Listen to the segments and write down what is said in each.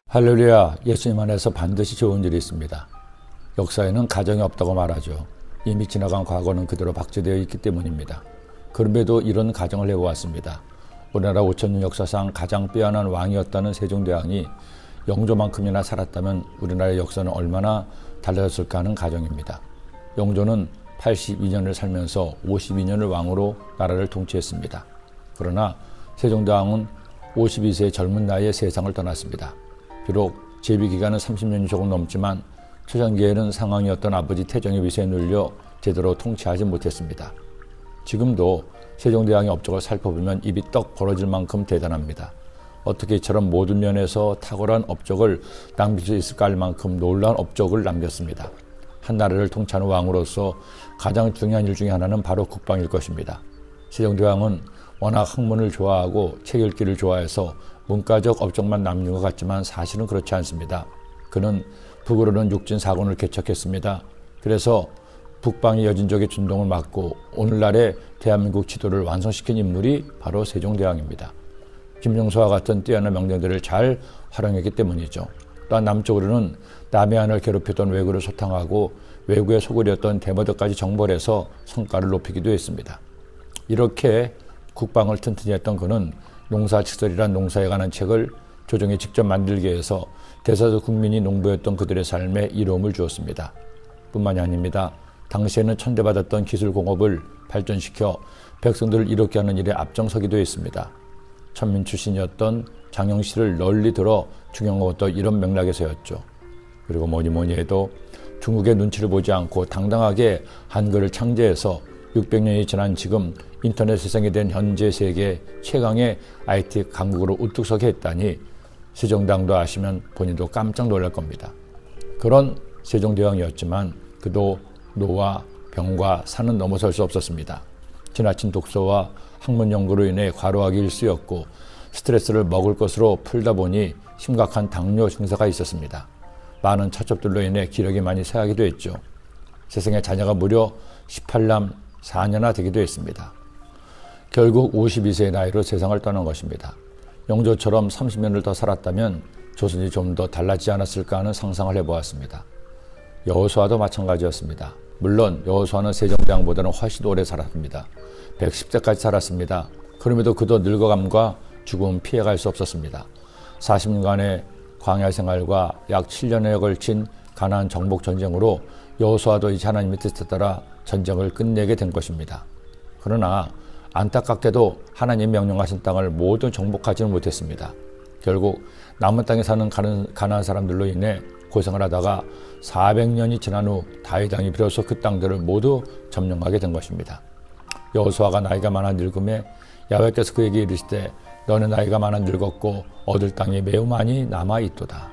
할렐루야, 예수님 안에서 반드시 좋은 일이 있습니다. 역사에는 가정이 없다고 말하죠. 이미 지나간 과거는 그대로 박제되어 있기 때문입니다. 그럼에도 이런 가정을 해왔습니다. 우리나라 5000년 역사상 가장 빼어난 왕이었다는 세종대왕이 영조만큼이나 살았다면 우리나라의 역사는 얼마나 달라졌을까 하는 가정입니다. 영조는 82년을 살면서 52년을 왕으로 나라를 통치했습니다. 그러나 세종대왕은 52세의 젊은 나이에 세상을 떠났습니다. 비록 재위기간은 30년이 조금 넘지만 초창기에는 상황이었던 아버지 태종의 위세에 눌려 제대로 통치하지 못했습니다. 지금도 세종대왕의 업적을 살펴보면 입이 떡 벌어질 만큼 대단합니다. 어떻게 이처럼 모든 면에서 탁월한 업적을 남길 수 있을까 할 만큼 놀라운 업적을 남겼습니다. 한 나라를 통치하는 왕으로서 가장 중요한 일 중에 하나는 바로 국방일 것입니다. 세종대왕은 워낙 학문을 좋아하고 책 읽기를 좋아해서 문과적 업적만 남긴 것 같지만 사실은 그렇지 않습니다. 그는 북으로는 육진사군을 개척했습니다. 그래서 북방의 여진족의 준동을 막고 오늘날의 대한민국 지도를 완성시킨 인물이 바로 세종대왕입니다. 김종서와 같은 뛰어난 명령들을 잘 활용했기 때문이죠. 또한 남쪽으로는 남해안을 괴롭히던 왜구를 소탕하고 왜구의 소굴이었던 대머드까지 정벌해서 성과를 높이기도 했습니다. 이렇게 국방을 튼튼히 했던 그는 농사직설이란 농사에 관한 책을 조정에 직접 만들게 해서 대사적 국민이 농부였던 그들의 삶에 이로움을 주었습니다. 뿐만이 아닙니다. 당시에는 천대받았던 기술공업을 발전시켜 백성들을 이롭게 하는 일에 앞장서기도 했습니다. 천민 출신이었던 장영실을 널리 들어 중용한 것도 이런 맥락에서였죠. 그리고 뭐니 해도 중국의 눈치를 보지 않고 당당하게 한글을 창제해서 600년이 지난 지금 인터넷 세상이 된 현재 세계 최강의 IT 강국으로 우뚝 서게 했다니 세종대왕도 아시면 본인도 깜짝 놀랄 겁니다. 그런 세종대왕이었지만 그도 노와 병과 산은 넘어설 수 없었습니다. 지나친 독서와 학문 연구로 인해 과로하기 일쑤였고 스트레스를 먹을 것으로 풀다 보니 심각한 당뇨 증세가 있었습니다. 많은 차첩들로 인해 기력이 많이 쇠하기도 했죠. 세상에 자녀가 무려 18남 4녀나 되기도 했습니다. 결국 52세의 나이로 세상을 떠난 것입니다. 영조처럼 30년을 더 살았다면 조선이 좀 더 달라지지 않았을까 하는 상상을 해보았습니다. 여호수아도 마찬가지였습니다. 물론 여호수아는 세종대왕보다는 훨씬 오래 살았습니다. 110세까지 살았습니다. 그럼에도 그도 늙어감과 죽음은 피해갈 수 없었습니다. 40년간의 광야 생활과 약 7년에 걸친 가나안 정복 전쟁으로 여호수아도 이제 하나님의 뜻에 따라 전쟁을 끝내게 된 것입니다. 그러나 안타깝게도 하나님 명령하신 땅을 모두 정복하지는 못했습니다. 결국 남은 땅에 사는 가나안 사람들로 인해 고생을 하다가 400년이 지난 후 다윗 왕이 비로소 그 땅들을 모두 점령하게 된 것입니다. 여호수아가 나이가 많아 늙음에 야훼께서 그에게 이르시되 너는 나이가 많아 늙었고 얻을 땅이 매우 많이 남아있도다.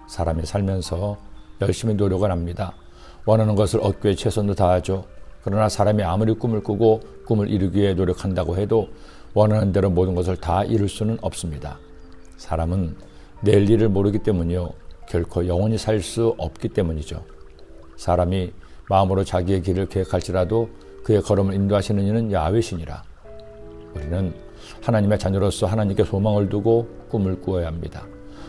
사람이 살면서 열심히 노력을 합니다. 원하는 것을 얻기 위해 최선도 다하죠. 그러나 사람이 아무리 꿈을 꾸고 꿈을 이루기 위해 노력한다고 해도 원하는 대로 모든 것을 다 이룰 수는 없습니다. 사람은 내일 일을 모르기 때문이요. 결코 영원히 살 수 없기 때문이죠. 사람이 마음으로 자기의 길을 계획할지라도 그의 걸음을 인도하시는 이는 야훼시니라. 우리는 하나님의 자녀로서 하나님께 소망을 두고 꿈을 꾸어야 합니다.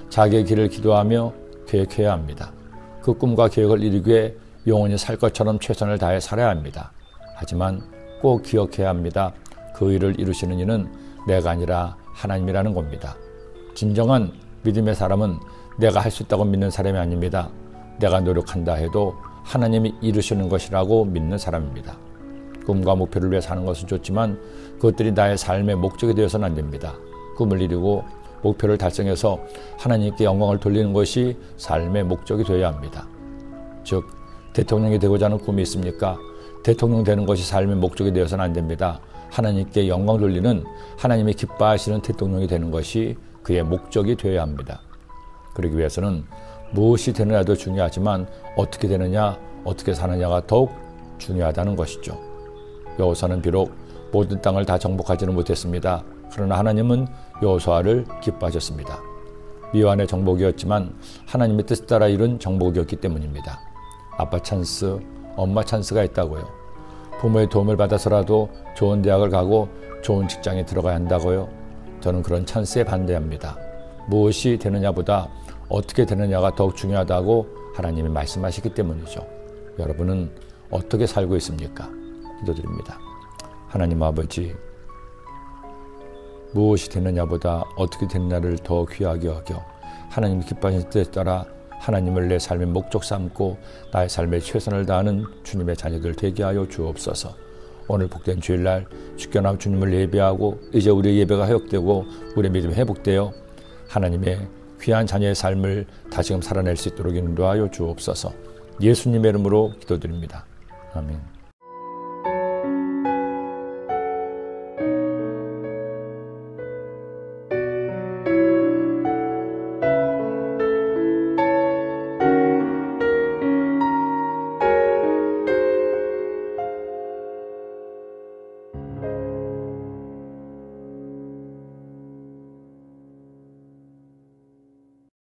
자기의 길을 기도하며 계획해야 합니다. 그 꿈과 계획을 이루기 위해 영원히 살 것처럼 최선을 다해 살아야 합니다. 하지만 꼭 기억해야 합니다. 그 일을 이루시는 이는 내가 아니라 하나님이라는 겁니다. 진정한 믿음의 사람은 내가 할 수 있다고 믿는 사람이 아닙니다. 내가 노력한다 해도 하나님이 이루시는 것이라고 믿는 사람입니다. 꿈과 목표를 위해 사는 것은 좋지만 그것들이 나의 삶의 목적이 되어서는 안 됩니다. 꿈을 이루고 목표를 달성해서 하나님께 영광을 돌리는 것이 삶의 목적이 되어야 합니다. 즉 대통령이 되고자 하는 꿈이 있습니까? 대통령 되는 것이 삶의 목적이 되어서는 안 됩니다. 하나님께 영광 돌리는 하나님이 기뻐하시는 대통령이 되는 것이 그의 목적이 되어야 합니다. 그러기 위해서는 무엇이 되느냐도 중요하지만 어떻게 되느냐, 어떻게 사느냐가 더욱 중요하다는 것이죠. 여호수아는 비록 모든 땅을 다 정복하지는 못했습니다. 그러나 하나님은 여호수아를 기뻐하셨습니다. 미완의 정복이었지만 하나님의 뜻에 따라 이룬 정복이었기 때문입니다. 아빠 찬스, 엄마 찬스가 있다고요. 부모의 도움을 받아서라도 좋은 대학을 가고 좋은 직장에 들어가야 한다고요. 저는 그런 찬스에 반대합니다. 무엇이 되느냐보다 어떻게 되느냐가 더욱 중요하다고 하나님이 말씀하시기 때문이죠. 여러분은 어떻게 살고 있습니까? 기도드립니다. 하나님 아버지, 무엇이 되느냐보다 어떻게 되느냐를 더 귀하게 여겨 하나님이 기뻐하시는 뜻에 따라 하나님을 내 삶의 목적 삼고 나의 삶에 최선을 다하는 주님의 자녀들 되게 하여 주옵소서. 오늘 복된 주일날 주께 나와 주님을 예배하고 이제 우리의 예배가 회복되고 우리의 믿음이 회복되어 하나님의 귀한 자녀의 삶을 다시금 살아낼 수 있도록 인도하여 주옵소서. 예수님의 이름으로 기도드립니다. 아멘.